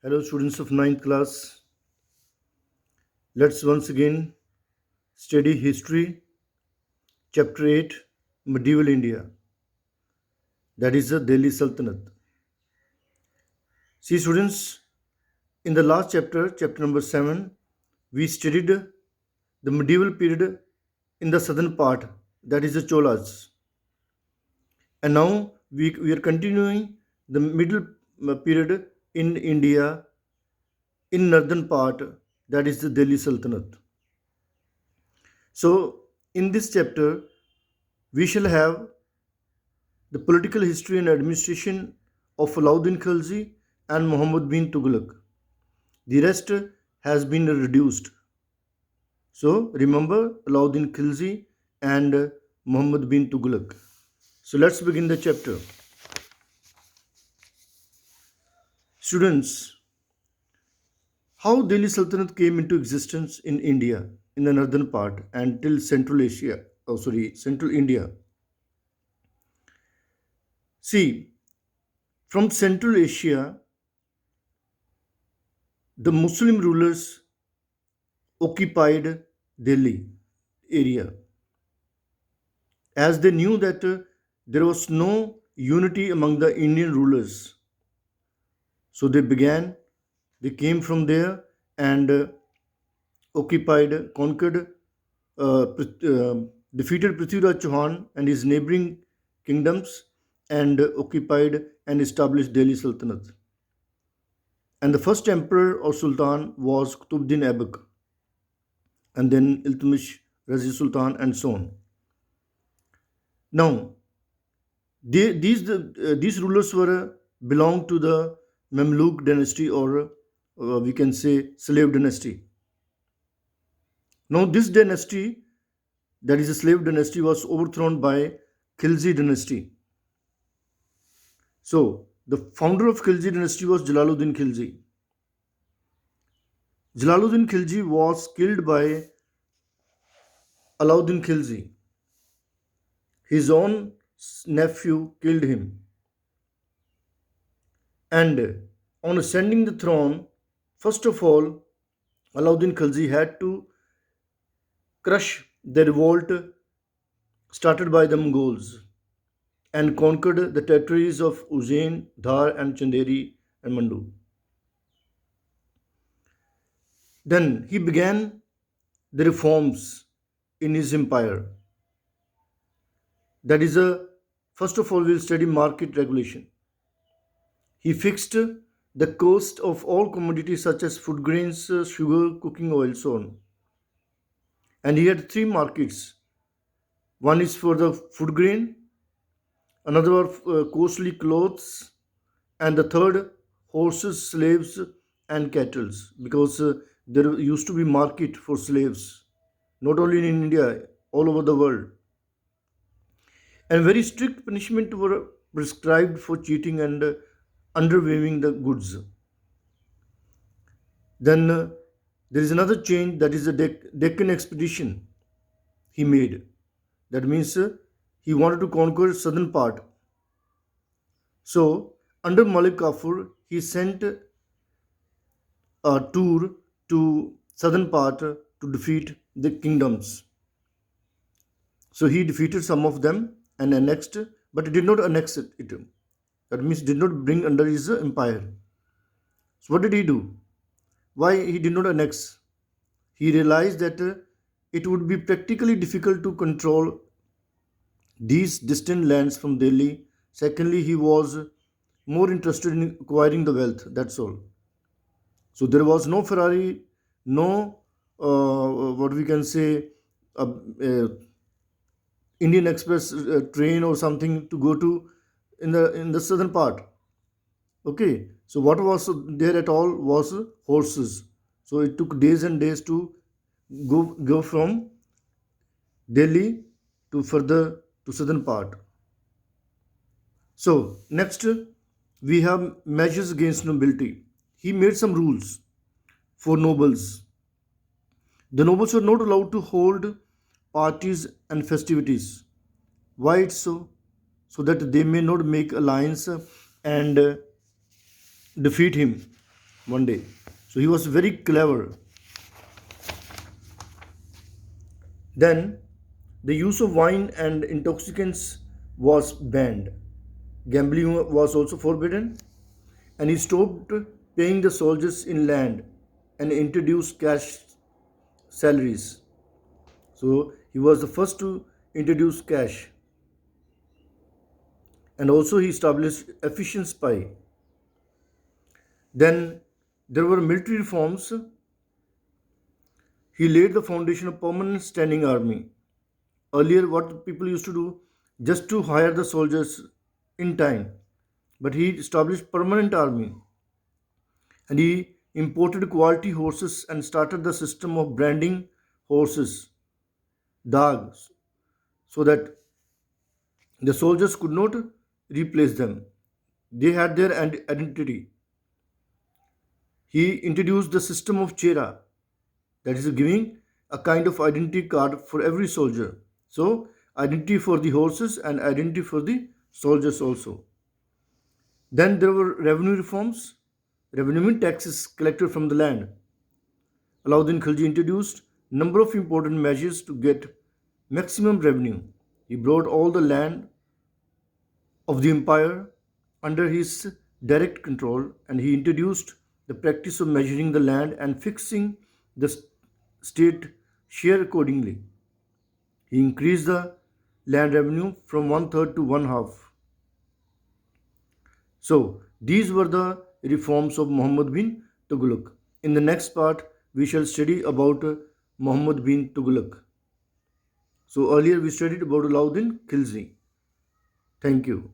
Hello, students of ninth class. Let's once again study history, chapter 8, Medieval India, that is the Delhi Sultanate. See, students, in the last chapter, chapter number 7, we studied the medieval period in the southern part, that is the Cholas. And now we are continuing the middle period in India, in northern part, that is the Delhi Sultanate. So, in this chapter, we shall have the political history and administration of Alauddin Khilji and Muhammad bin Tughlaq. The rest has been reduced. So remember Alauddin Khilji and Muhammad bin Tughlaq. So let's begin the chapter. Students, how Delhi Sultanate came into existence in India, in the northern part, and till Central India. See, from Central Asia, the Muslim rulers occupied Delhi area as they knew that there was no unity among the Indian rulers. So they came from there and conquered, defeated Prithviraj Chauhan and his neighboring kingdoms and occupied and established Delhi Sultanate. And the first emperor or sultan was Qutbuddin Aibak, and then Iltutmish, Razi Sultan, and so on. Now, these rulers were belonged to the Mamluk dynasty, or we can say slave dynasty. Now, this dynasty, that is a slave dynasty, was overthrown by Khilji dynasty. So, the founder of Khilji dynasty was Jalaluddin Khilji. Jalaluddin Khilji was killed by Alauddin Khilji. His own nephew killed him. And on ascending the throne, first of all, Alauddin Khilji had to crush the revolt started by the Mongols and conquered the territories of Ujjain, Dhar, and Chanderi and Mandu. Then he began the reforms in his empire. That is first of all, we'll study market regulation. He fixed the cost of all commodities such as food grains, sugar, cooking oil, so on. And he had three markets. One is for the food grain, another were costly clothes, and the third horses, slaves, and cattle. Because there used to be market for slaves, not only in India, all over the world. And very strict punishment were prescribed for cheating and underweighing the goods. Then there is another change, that is the Deccan expedition he made. That means he wanted to conquer southern part. So under Malik Kafur, he sent a tour to southern part to defeat the kingdoms. So he defeated some of them and annexed, but he did not annex it. That means did not bring under his empire. So what did he do? Why he did not annex? He realized that it would be practically difficult to control these distant lands from Delhi. Secondly, he was more interested in acquiring the wealth. That's all. So there was no Ferrari, no what we can say uh, uh, Indian Express train or something to go to in the southern part. Okay, so what was there at all was horses. So it took days and days to go from Delhi to further to southern part. So next we have measures against nobility. He made some rules for nobles. The nobles were not allowed to hold parties and festivities. Why it's so? So that they may not make alliance and defeat him. one day. So he was very clever. Then the use of wine and intoxicants was banned. Gambling was also forbidden, and he stopped paying the soldiers in land and introduced cash salaries. So he was the first to introduce cash, and also he established efficient spy. Then there were military reforms. He laid the foundation of permanent standing army. Earlier, what people used to do, just to hire the soldiers in time, but he established permanent army, and he imported quality horses and started the system of branding horses, dogs, so that the soldiers could not replace them. They had their identity. He introduced the system of chera, that is giving a kind of identity card for every soldier. So, identity for the horses and identity for the soldiers also. Then there were revenue reforms. Revenue means taxes collected from the land. Alauddin Khilji introduced number of important measures to get maximum revenue. He brought all the land of the empire under his direct control, and he introduced the practice of measuring the land and fixing the state share accordingly. He increased the land revenue from one third to one half. So, these were the reforms of Muhammad bin Tughlaq. In the next part, we shall study about Muhammad bin Tughlaq. So, earlier we studied about Alauddin Khilji. Thank you.